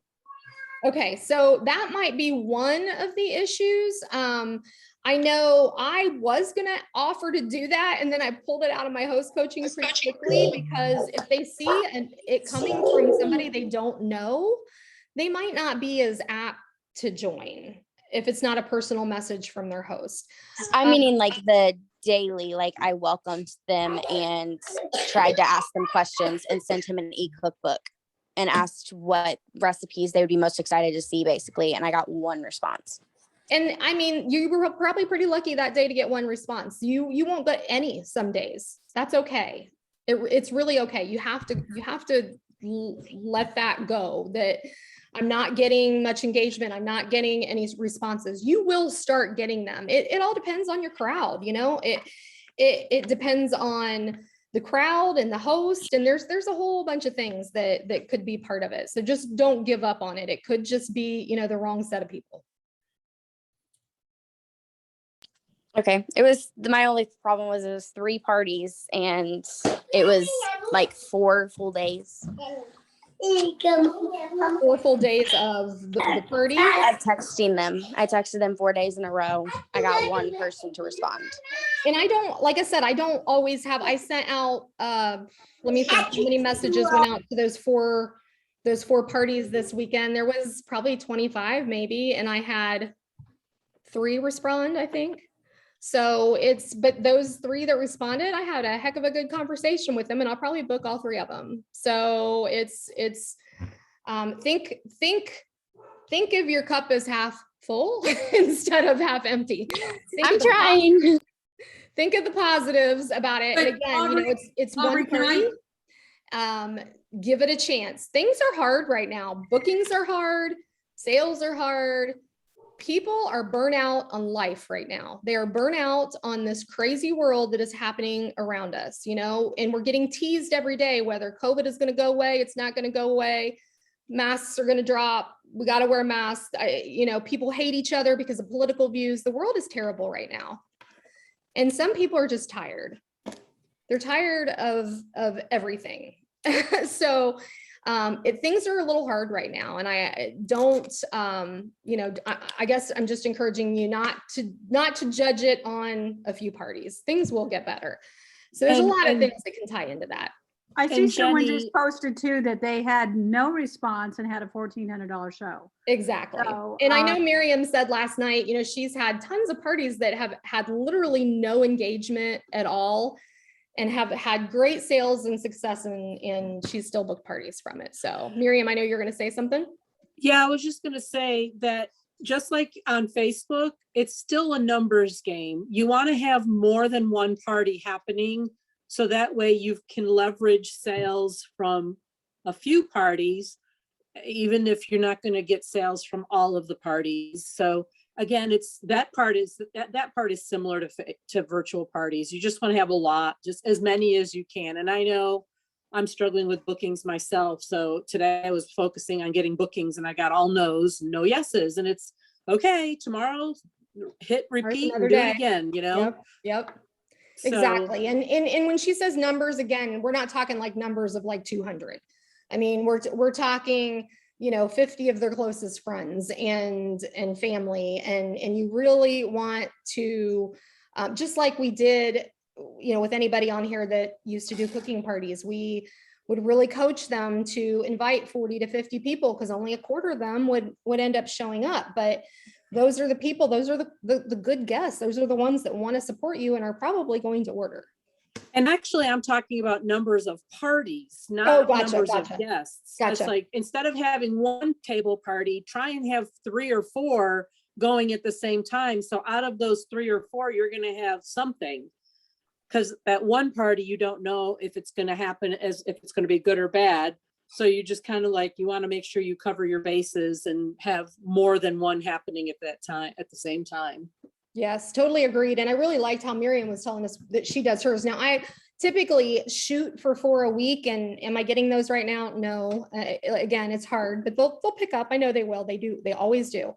Okay, so that might be one of the issues. I know I was gonna offer to do that, and then I pulled it out of my host coaching pretty quickly because if they see it coming from somebody they don't know, they might not be as apt to join if it's not a personal message from their host. I mean, in like the daily, like I welcomed them and tried to ask them questions and sent him an e-cookbook and asked what recipes they would be most excited to see, basically. And I got one response. And I mean, you were probably pretty lucky that day to get one response. You won't get any some days. That's okay. It's really okay. You have to let that go, that I'm not getting much engagement. I'm not getting any responses. You will start getting them. It all depends on your crowd. It depends on the crowd and the host, and there's a whole bunch of things that could be part of it. So just don't give up on it. It could just be, the wrong set of people. Okay. My only problem was it was 3 parties and it was like 4 full days. 4 full days of the party. Of texting them. I texted them 4 days in a row. I got one person to respond. And like I said, I don't always have, I sent out, let me think, how many messages went out to those four parties this weekend? There was probably 25 maybe, and I had 3 respond, I think. So but those 3 that responded, I had a heck of a good conversation with them, and I'll probably book all 3 of them. So think of your cup as half full instead of half empty. I'm trying. Think of the positives about it. And again, Aubrey, it's Aubrey, one can party. Give it a chance. Things are hard right now. Bookings are hard. Sales are hard. People are burnt out on life right now. They are burnt out on this crazy world that is happening around us, and we're getting teased every day, whether COVID is going to go away, it's not going to go away. Masks are going to drop. We got to wear masks. People hate each other because of political views. The world is terrible right now. And some people are just tired. They're tired of everything. So things are a little hard right now. And I don't, I guess I'm just encouraging you not to judge it on a few parties. Things will get better. So there's a lot of things that can tie into that. I see And someone Jenny- just posted too that they had no response and had a $1,400 show. Exactly. So, And I know Miriam said last night, she's had tons of parties that have had literally no engagement at all and have had great sales and success, and she's still booked parties from it. So Miriam, I know you're going to say something. Yeah, I was just gonna say that just like on Facebook, it's still a numbers game. You want to have more than one party happening, so that way you can leverage sales from a few parties, even if you're not going to get sales from all of the parties. So again, that part is similar to virtual parties. You just want to have a lot, just as many as you can. And I know I'm struggling with bookings myself. So today I was focusing on getting bookings and I got all no's, no yeses. And it's okay, tomorrow hit repeat another and do day. it again, Yep. So- Exactly. And when she says numbers, again, we're not talking like numbers of like 200. I mean, we're talking, 50 of their closest friends and family. And you really want to, just like we did, with anybody on here that used to do cooking parties, we would really coach them to invite 40 to 50 people, because only a quarter of them would end up showing up. But those are the people, those are the good guests. Those are the ones that want to support you and are probably going to order. And actually, I'm talking about numbers of parties, Oh, not gotcha, numbers of gotcha. guests. It's Gotcha. like, instead of having one table party, try and have 3 or 4 going at the same time. So out of those 3 or 4, you're gonna have something. Because at one party, you don't know if it's gonna happen, as if it's gonna be good or bad. So you just kind of like, you want to make sure you cover your bases and have more than one happening at that time, at the same time. Yes, totally agreed. And I really liked how Miriam was telling us that she does hers. Now, I typically shoot for 4 a week, and am I getting those right now? No. Again, it's hard, but they'll pick up. I know they will. They do. They always do.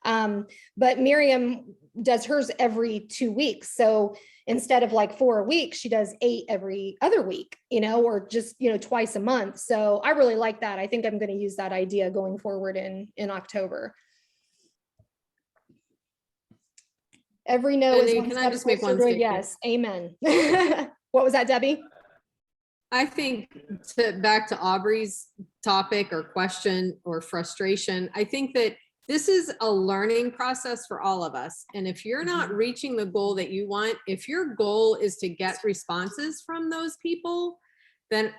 But Miriam does hers every 2 weeks. So instead of like 4 a week, she does 8 every other week, or just, twice a month. So I really like that. I think I'm going to use that idea going forward in October. Every no is Jenny, one can I step just make closer one to a statement? yes. Amen. What was that, Debbie? I think back to Aubrey's topic or question or frustration, I think that this is a learning process for all of us. And if you're not reaching the goal that you want, if your goal is to get responses from those people, then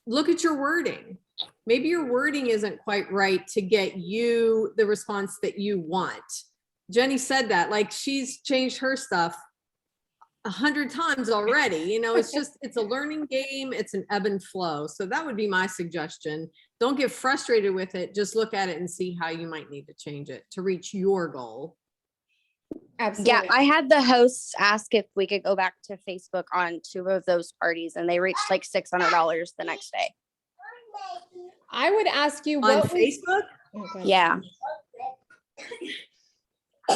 look at your wording. Maybe your wording isn't quite right to get you the response that you want. Jenny said that, like, she's changed her stuff 100 times already. It's a learning game. It's an ebb and flow. So that would be my suggestion. Don't get frustrated with it. Just look at it and see how you might need to change it to reach your goal. Absolutely. Yeah, I had the hosts ask if we could go back to Facebook on 2 of those parties, and they reached like $600 the next day. I would ask you On what was, Facebook? oh, go ahead. Yeah.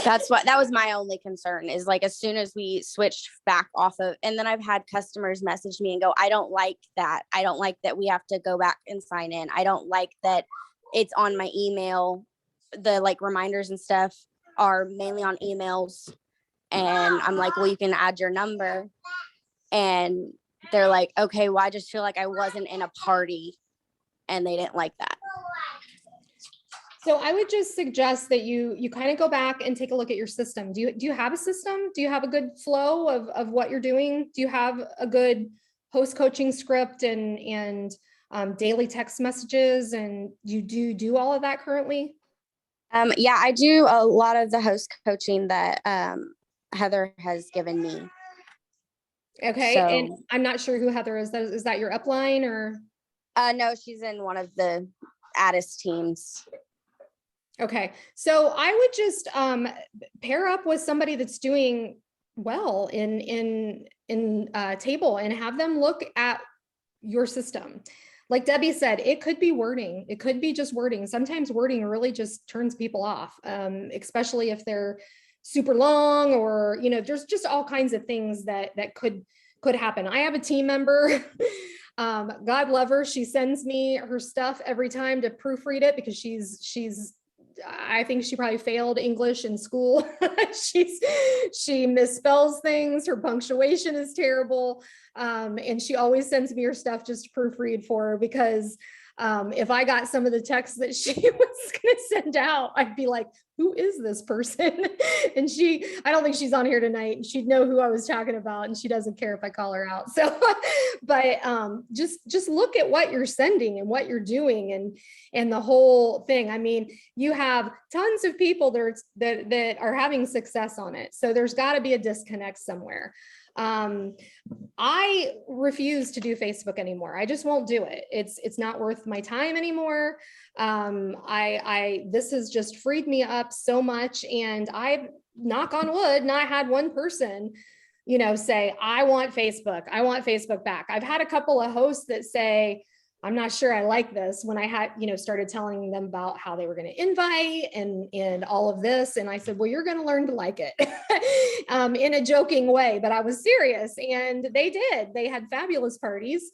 That was my only concern, is like, as soon as we switched back off of, and then I've had customers message me and go, I don't like that. I don't like that we have to go back and sign in. I don't like that it's on my email. The like reminders and stuff are mainly on emails. And I'm like, well, you can add your number. And they're like, okay, well, I just feel like I wasn't in a party, and they didn't like that. So I would just suggest that you kind of go back and take a look at your system. Do you have a system? Do you have a good flow of what you're doing? Do you have a good host coaching script and daily text messages? And you do all of that currently? Yeah, I do a lot of the host coaching that Heather has given me. Okay, and So- I'm not sure who Heather is. Is that your upline or? No, she's in one of the Addis teams. Okay, so I would just pair up with somebody that's doing well in table and have them look at your system. Like Debbie said, it could be wording. It could be just wording. Sometimes wording really just turns people off, especially if they're super long, or there's just all kinds of things that could happen. I have a team member. God love her. She sends me her stuff every time to proofread it, because I think she probably failed English in school. She misspells things. Her punctuation is terrible. And she always sends me her stuff just to proofread for her, because if I got some of the texts that she was going to send out, I'd be like, who is this person? And I don't think she's on here tonight, and she'd know who I was talking about, and she doesn't care if I call her out. So, but just look at what you're sending and what you're doing and the whole thing. I mean, you have tons of people that are having success on it. So there's got to be a disconnect somewhere. I refuse to do Facebook anymore. I just won't do it. It's not worth my time anymore. This has just freed me up so much, and I've, knock on wood, not had one person, say, I want Facebook back. I've had a couple of hosts that say, I'm not sure I like this, when I had, started telling them about how they were going to invite and all of this. And I said, well, you're going to learn to like it in a joking way, but I was serious, and they did. They had fabulous parties.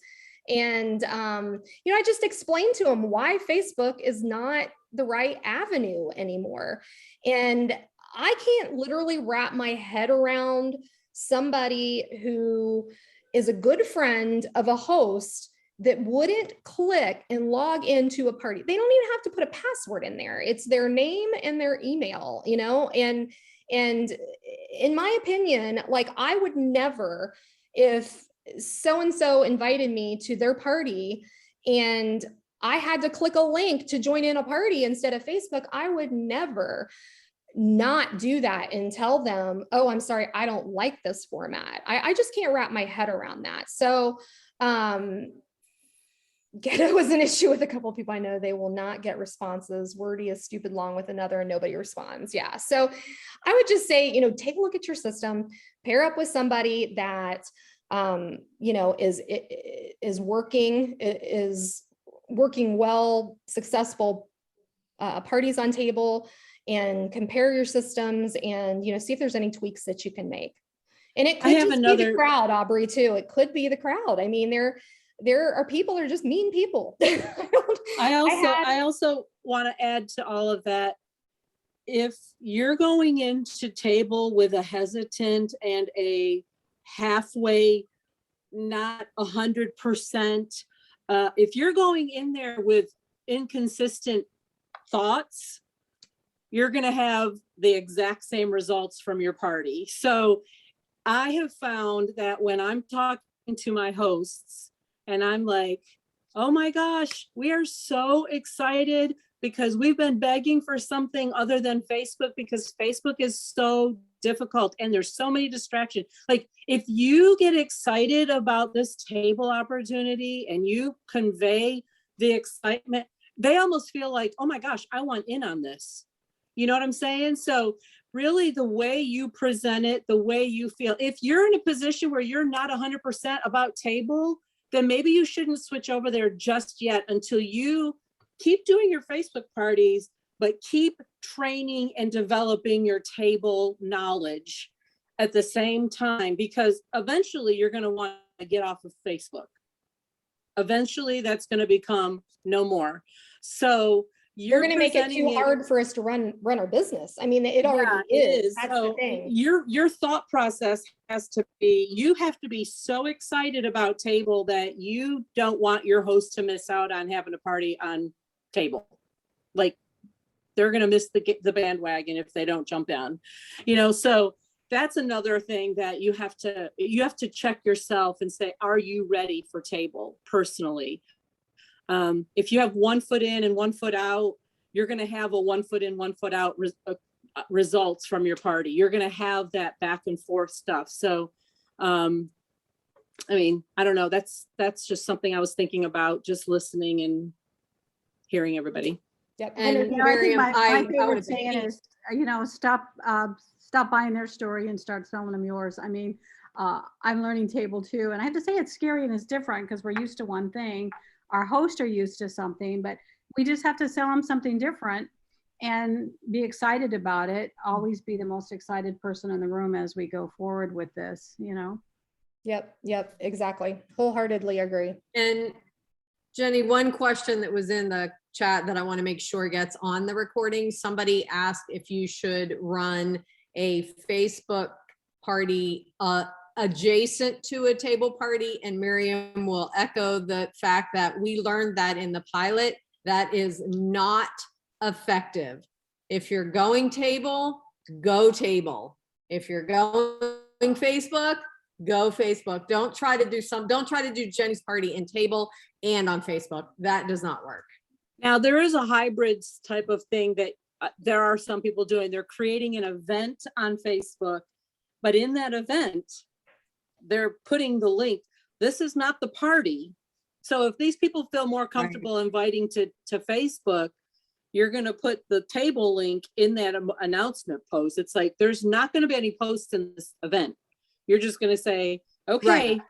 And, I just explained to them why Facebook is not the right avenue anymore. And I can't literally wrap my head around somebody who is a good friend of a host that wouldn't click and log into a party. They don't even have to put a password in there. It's their name and their email, you know, and in my opinion, like I would never, if so-and-so invited me to their party and I had to click a link to join in a party instead of Facebook, I would never not do that and tell them, oh, I'm sorry, I don't like this format. I just can't wrap my head around that. So Ghetto was an issue with a couple of people I know. They will not get responses. Wordy is stupid long with another and nobody responds. Yeah. So I would just say, you know, take a look at your system, pair up with somebody that, you know, is working well, successful parties on table, and compare your systems and, you know, see if there's any tweaks that you can make. And it could have just be the another- crowd, Aubrey, too. It could be the crowd. I mean, there are people that are just mean people. I also want to add to all of that. If you're going into table with a hesitant and a halfway, not 100%, if you're going in there with inconsistent thoughts, you're going to have the exact same results from your party. So I have found that when I'm talking to my hosts and I'm like, oh my gosh, we are so excited because we've been begging for something other than Facebook because Facebook is so difficult and there's so many distractions. Like if you get excited about this table opportunity and you convey the excitement, they almost feel like, oh my gosh, I want in on this. You know what I'm saying? So really the way you present it, the way you feel, if you're in a position where you're not 100% about table, then maybe you shouldn't switch over there just yet until you keep doing your Facebook parties, but keep training and developing your table knowledge at the same time, because eventually you're going to want to get off of Facebook. Eventually that's going to become no more. So you're going to make it too hard for us to run our business. I mean, it already is. That's the thing. Your thought process has to be, you have to be so excited about table that you don't want your host to miss out on having a party on table. Like they're going to miss the bandwagon if they don't jump in, you know? So that's another thing that you have to check yourself and say, are you ready for table personally? If you have 1 foot in and 1 foot out, you're going to have a 1 foot in, 1 foot out results from your party. You're going to have that back and forth stuff. So, I mean, I don't know. That's just something I was thinking about, just listening and hearing everybody. Yep. And You know, I think Miriam, my I would favorite saying agree. is, you know, stop buying their story and start selling them yours. I mean, I'm learning table too. And I have to say it's scary and it's different because we're used to one thing. Our hosts are used to something, but we just have to sell them something different and be excited about it. Always be the most excited person in the room as we go forward with this, you know? Yep, exactly. Wholeheartedly agree. And Jenny, one question that was in the chat that I want to make sure gets on the recording. Somebody asked if you should run a Facebook party adjacent to a table party, and Miriam will echo the fact that we learned that in the pilot, that is not effective. If you're going table, go table. If you're going Facebook, go Facebook. Don't try to do Jenny's party in table and on Facebook. That does not work. Now, there is a hybrid type of thing that there are some people doing. They're creating an event on Facebook, but in that event, they're putting the link. This is not the party. So if these people feel more comfortable inviting to Facebook, you're going to put the table link in that announcement post. It's like, there's not going to be any posts in this event. You're just going to say, okay,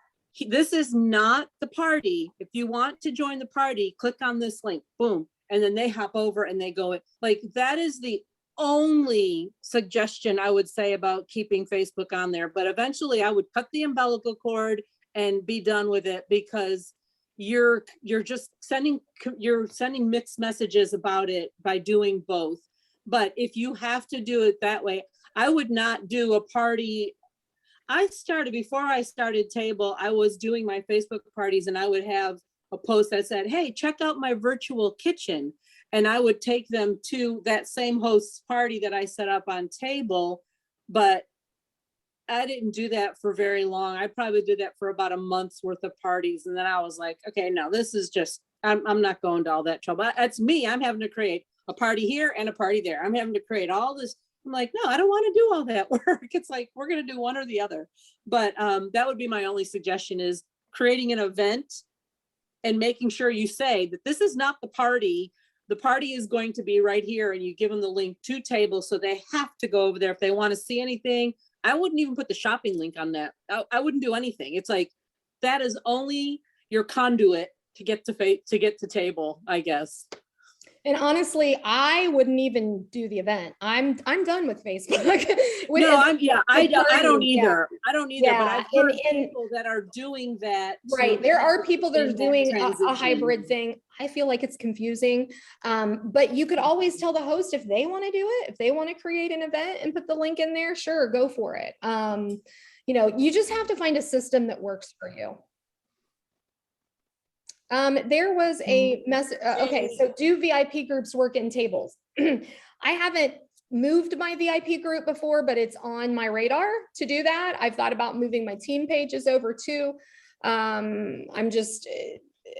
this is not the party. If you want to join the party, click on this link, boom. And then they hop over and they go, like, that is the only suggestion I would say about keeping Facebook on there. But eventually I would cut the umbilical cord and be done with it, because you're just sending mixed messages about it by doing both. But if you have to do it that way, I would not do a party. Before I started table, I was doing my Facebook parties and I would have a post that said, hey, check out my virtual kitchen. And I would take them to that same host's party that I set up on Table, but I didn't do that for very long. I probably did that for about a month's worth of parties. And then I was like, okay, no, this is just, I'm not going to all that trouble. That's me. I'm having to create a party here and a party there. I'm having to create all this. I'm like, no, I don't want to do all that work. It's like, we're going to do one or the other. But that would be my only suggestion, is creating an event and making sure you say that this is not the party. The party is going to be right here, and you give them the link to Table, so they have to go over there if they want to see anything. I wouldn't even put the shopping link on that. I wouldn't do anything. It's like, that is only your conduit to get to Table, I guess. And honestly, I wouldn't even do the event. I'm done with Facebook. No, I don't Yeah. either. I don't either, but Yeah, I've heard and- people that are doing that. Right. There are people that are in that doing a transition. hybrid thing. I feel like it's confusing. But you could always tell the host if they want to do it, if they want to create an event and put the link in there, sure, go for it. You just have to find a system that works for you. There was a message. Okay, so do VIP groups work in Tables? I haven't moved my VIP group before, but it's on my radar to do that. I've thought about moving my team pages over too.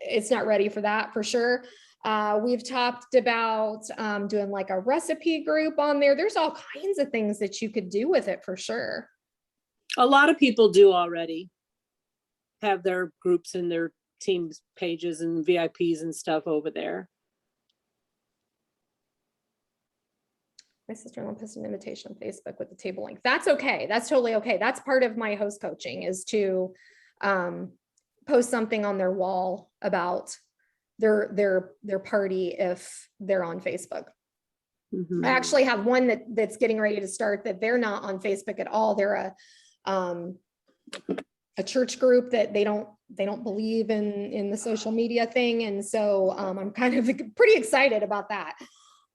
It's not ready for that for sure. We've talked about doing like a recipe group on there. There's all kinds of things that you could do with it for sure. A lot of people do already have their groups and their teams pages and VIPs and stuff over there. My sister-in-law posted an invitation on Facebook with the Table link. That's okay. That's totally okay. That's part of my host coaching, is to post something on their wall about their party if they're on Facebook. Mhm. I actually have one that's getting ready to start that they're not on Facebook at all. They're a church group that they don't believe in the social media thing. And so I'm kind of pretty excited about that,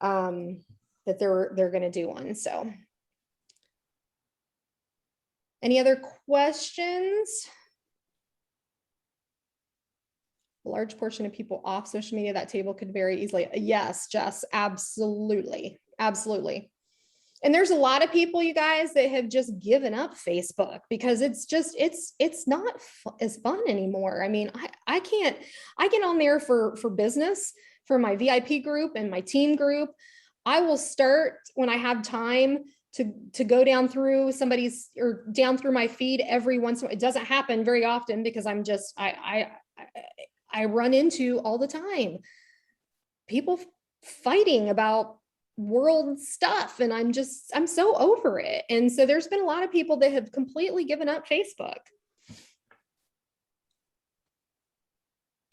that they're going to do one. So any other questions? A large portion of people off social media, that Table could very easily. Yes, Jess, absolutely. Absolutely. And there's a lot of people, you guys, that have just given up Facebook because it's not as fun anymore. I mean, I get on there for business, for my VIP group and my team group. I will start when I have time to go down through down through my feed every once in a while. It doesn't happen very often because I run into all the time people fighting about world stuff, and I'm so over it. And so there's been a lot of people that have completely given up Facebook.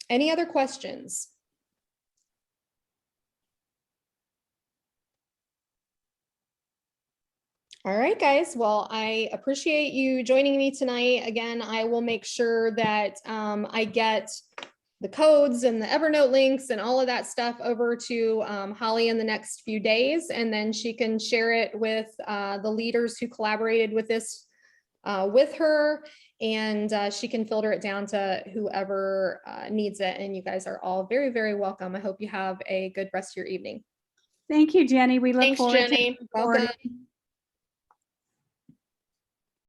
Any other questions? All right, guys. Well, I appreciate you joining me tonight. Again, I will make sure that I get the codes and the Evernote links and all of that stuff over to Holly in the next few days, and then she can share it with the leaders who collaborated with this with her, and she can filter it down to whoever needs it. And you guys are all very, very welcome. I hope you have a good rest of your evening. Thank you, Jenny. We look Thanks, forward Jenny. to Welcome.